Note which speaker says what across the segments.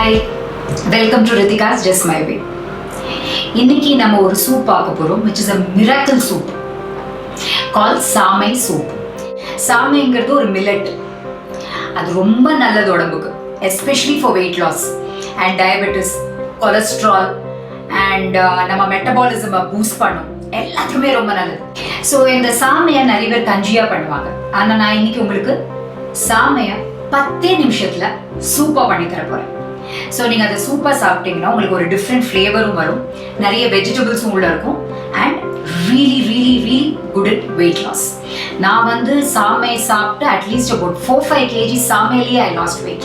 Speaker 1: Hi, welcome to Rethika's Just My Way. இன்னைக்கு நம்ம ஒரு சூப் பார்க்க போறோம் which is a miracle soup called Samai soup. சாமைங்கிறது ஒரு millet. அது ரொம்ப நல்லது உடம்புக்கு, especially for weight loss and diabetes, cholesterol and நம்ம மெட்டபாலிசம் பூஸ்ட் பண்ணும். எல்லாத்துக்குமே ரொம்ப நல்லது. ஸோ இந்த சாமையை நிறைய பேர் கஞ்சியா பண்ணுவாங்க. ஆனால் நான் இன்னைக்கு உங்களுக்கு சாமையை 10 நிமிஷத்துல சூப்பா பண்ணி தர போறேன். ஸோ நீங்கள் அதை சூப்பாக சாப்பிட்டீங்கன்னா உங்களுக்கு ஒரு டிஃப்ரெண்ட் ஃப்ளேவரும் வரும், நிறைய வெஜிடபிள்ஸும் உள்ள இருக்கும் and really good at weight loss. நான் சாமை சாப்பிட்டு at least about 4-5 kg சாமையிலேயே I lost weight.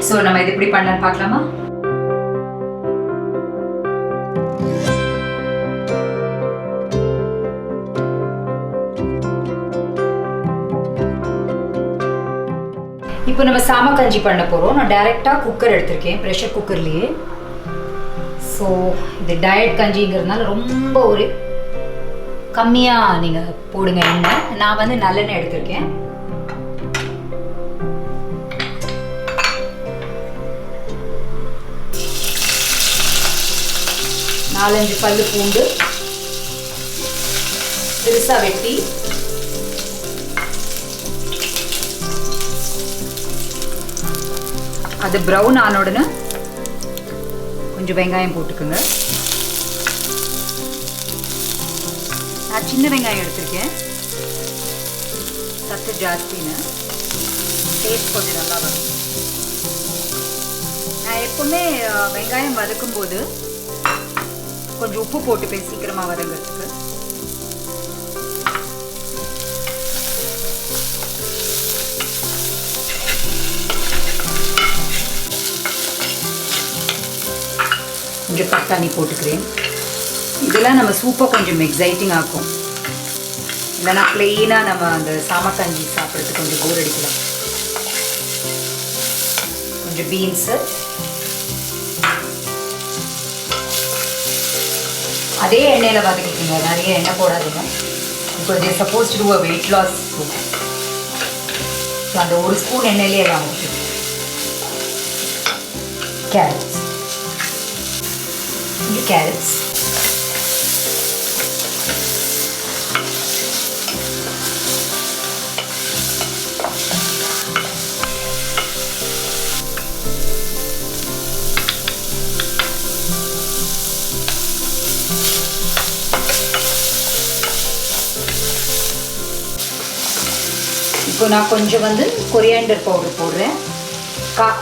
Speaker 1: So நம்ம இது எப்படி பண்ணலான்னு பார்க்கலாமா? இப்போ நம்ம சாமை கஞ்சி பண்ண போகிறோம். நான் டைரெக்டாக குக்கர் எடுத்திருக்கேன், ப்ரெஷர் குக்கர்லேயே. ஸோ இது டயட் கஞ்சிங்கிறதுனால ரொம்ப ஒரு கம்மியாக நீங்கள் போடுங்க எண்ணெய். நான் நல்லெண்ணெய் எடுத்திருக்கேன். நாலஞ்சு பல்லு பூண்டு பெருசாக வெட்டி, அது ப்ரௌன் ஆன உடனே கொஞ்சம் வெங்காயம் போட்டுக்கோங்க. நான் சின்ன வெங்காயம் எடுத்திருக்கேன், சத்து ஜாஸ்தின்னு, டேஸ்ட் கொஞ்சம் நல்லா வரும். நான் எப்பவுமே வெங்காயம் வதக்கும் போது கொஞ்சம் உப்பு போட்டுப்பேன் சீக்கிரமாக வதங்கிறதுக்கு. கொஞ்சம் பட்டாணி போட்டுக்கிறேன். இதெல்லாம் நம்ம சூப்பை கொஞ்சம் எக்ஸைட்டிங் ஆக்கும். இல்லைனா பிளெயினாக நம்ம அந்த சாமக்கஞ்சி சாப்பிட்றதுக்கு கொஞ்சம் போர் அடிக்கலாம். கொஞ்சம் பீன்ஸு, அதே எண்ணெயில் வதக்கிக்கோங்க, நிறைய எண்ணெய் போடாதீங்க. இப்போ they supposed to do a weight loss soup. So அந்த ஒரு ஸ்பூன் எண்ணெயிலே எல்லாம் வச்சுருக்கோம். கேரட்ஸ், இப்போ நான் கொஞ்சம் கொரியாண்டர் பவுடர் போடுறேன்.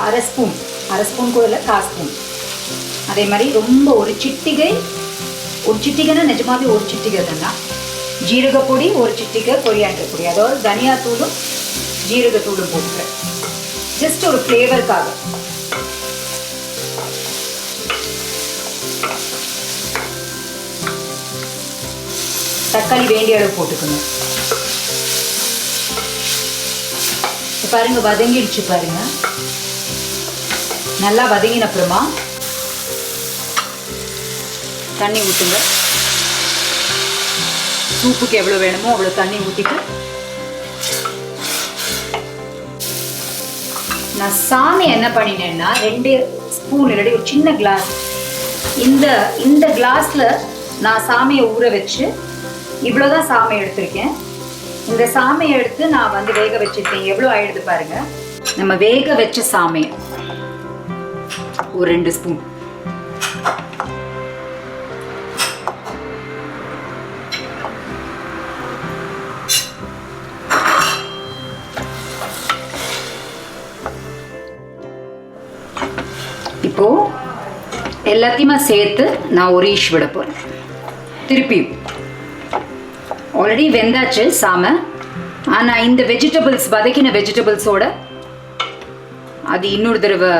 Speaker 1: அரை ஸ்பூன் கூட இல்லை, 1/4 ஸ்பூன். அதே மாதிரி ரொம்ப ஒரு சிட்டிகைன்னா நிஜமாவே ஒரு சிட்டிகை தான். ஜீரகப்பொடி ஒரு சிட்டிகை, கொரியாண்டர் பொடி, அதாவது தனியாத்தூளும் ஜீரகத்தூளும் போட்டுக்கிறேன், ஜஸ்ட் ஒரு ஃப்ளேவருக்காக. தக்காளி வேண்டிய அளவு போட்டுக்கணும். பாருங்க வதங்கிடுச்சு பாருங்க. நல்லா வதங்கின அப்புறமா தண்ணி ஊற்றுங்க. சூப்புக்கு எவ்வளோ வேணுமோ அவ்வளோ தண்ணி ஊற்றிட்டு, நான் சாமை என்ன பண்ணினேன்னா 2 ஸ்பூன் இல்லாட்டி ஒரு சின்ன கிளாஸ், இந்த கிளாஸில் நான் சாமையை ஊற வச்சு இவ்வளோதான் சாமை எடுத்திருக்கேன். இந்த சாமையை எடுத்து நான் வேக வச்சுருக்கேன். எவ்வளோ ஆயிடுது பாருங்க. நம்ம வேக வச்ச சாமை ஒரு 2 ஸ்பூன், இப்போ எல்லாத்தையுமே சேர்த்து நான் ஒரு ஈஷ் விட போறேன். திருப்பி ஆல்ரெடி வெந்தாச்சு சாமை, ஆனால் இந்த வெஜிடபிள்ஸ் வதக்கின வெஜிடபிள்ஸோட அது இன்னொரு தடவை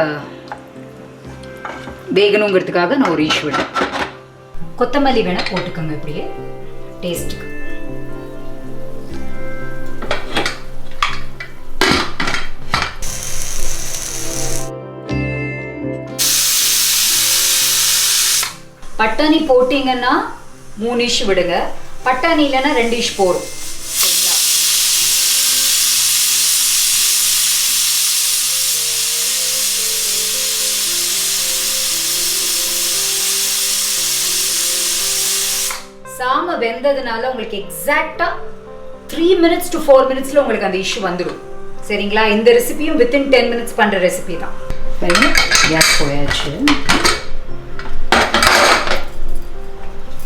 Speaker 1: வேகணுங்கிறதுக்காக நான் ஒரு ஈஷ் விடுறேன். கொத்தமல்லி வேணா போட்டுக்கோங்க இப்படியே டேஸ்ட்டுக்கு. பட்டாணி போட்டிங்கன்னா 3 இஷ் விடுங்க, பட்டாணி இல்லைன்னா 2 இஷ் போடும். விடாம வெந்ததுனால உங்களுக்கு எக்ஸாக்டா 3 minutes to 4 minutesல உங்களுக்கு அந்த இஷ்யூ வந்துடும். சரிங்களா? இந்த ரெசிபியும் within 10 minutes பண்ற ரெசிபி தான். கேஸ் போயாச்சு.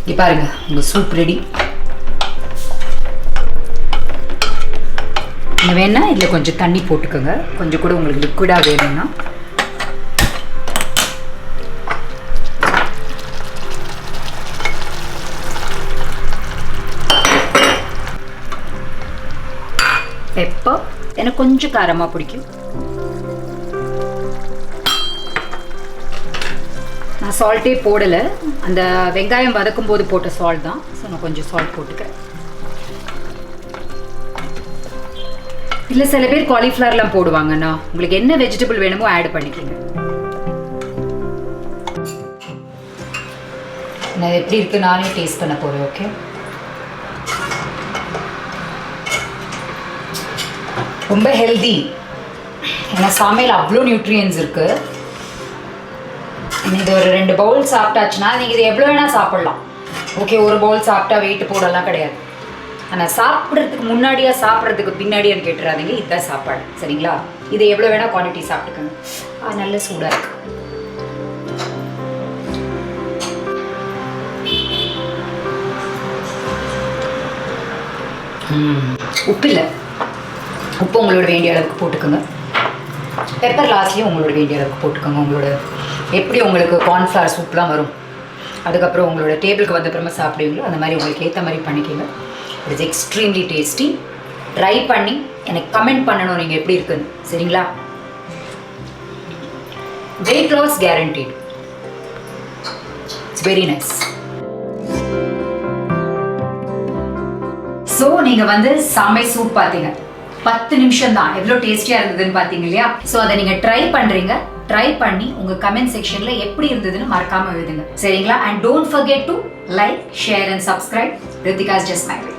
Speaker 1: இங்க பாருங்க, உங்க சூப் ரெடி. வேணா இதில் கொஞ்சம் தண்ணி போட்டுக்கோங்க, கொஞ்சம் கூட உங்களுக்கு லிக்விடாக வேணும்னா. பெப்பர் எனக்கு கொஞ்சம் காரமாக பிடிக்கும். நான் சால்ட்டே போடலை, அந்த வெங்காயம் வதக்கும் போது போட்ட சால்ட் தான். ஸோ நான் கொஞ்சம் சால்ட் போட்டுக்கிறேன். இல்லை சில பேர் காலிஃப்ளவர்லாம் போடுவாங்கண்ணா, உங்களுக்கு என்ன வெஜிடபிள் வேணுமோ ஆட் பண்ணிக்கோங்க. நான் எப்படி இருக்கு நானே டேஸ்ட் பண்ண போகிறேன். ஓகே, ரொம்ப ஹெல்தி. ஏன்னா சாமையில் அவ்வளோ நியூட்ரியன்ஸ் இருக்கு. இது ஒரு 2 பவுல் சாப்பிட்டாச்சுன்னா நீங்கள் இது எவ்வளோ வேணால் சாப்பிட்லாம். ஓகே, ஒரு பவுல் சாப்பிட்டா வெயிட் போடலாம் கிடையாது. ஆனால் சாப்பிட்றதுக்கு முன்னாடியா சாப்பிட்றதுக்கு பின்னாடியான்னு கேட்டுறாதீங்க, இதுதான் சாப்பாடு. சரிங்களா? இதை எவ்வளோ வேணால் குவான்டிட்டி சாப்பிட்டுக்கோங்க. நல்ல சூடாக இருக்கு. உப்பு இல்லை, உப்பு உங்களோட வேண்டிய அளவுக்கு போட்டுக்கோங்க. பெப்பர் லாஸ்ட்லேயும் உங்களோட வேண்டிய அளவுக்கு போட்டுக்கோங்க. உங்களோட எப்படி உங்களுக்கு கார்ன்ஃப்ளவர் சூப்லாம் வரும், அதுக்கப்புறம் உங்களோட டேபிளுக்கு வந்த அப்புறமா சாப்பிடுவீங்களோ அந்த மாதிரி உங்களுக்கு ஏற்ற மாதிரி பண்ணிக்கோங்க. It is extremely tasty. Try பண்ணி எனக்கு கமெண்ட் பண்ணணும் நீங்கள் எப்படி இருக்குன்னு. சரிங்களா? Weight loss guaranteed. It's very nice. So நீங்கள் சாமை சூப் பார்த்தீங்க, 10 நிமிஷம் தான், எவ்வளோ டேஸ்டியாக இருந்ததுன்னு பார்த்தீங்க இல்லையா? ஸோ அதை நீங்கள் ட்ரை பண்ணுறீங்க. ட்ரை பண்ணி உங்கள் கமெண்ட் செக்ஷனில் எப்படி இருந்ததுன்னு மறக்காமல் எழுதுங்க. சரிங்களா? And don't forget to like, share and subscribe. Rethika's Just My Way.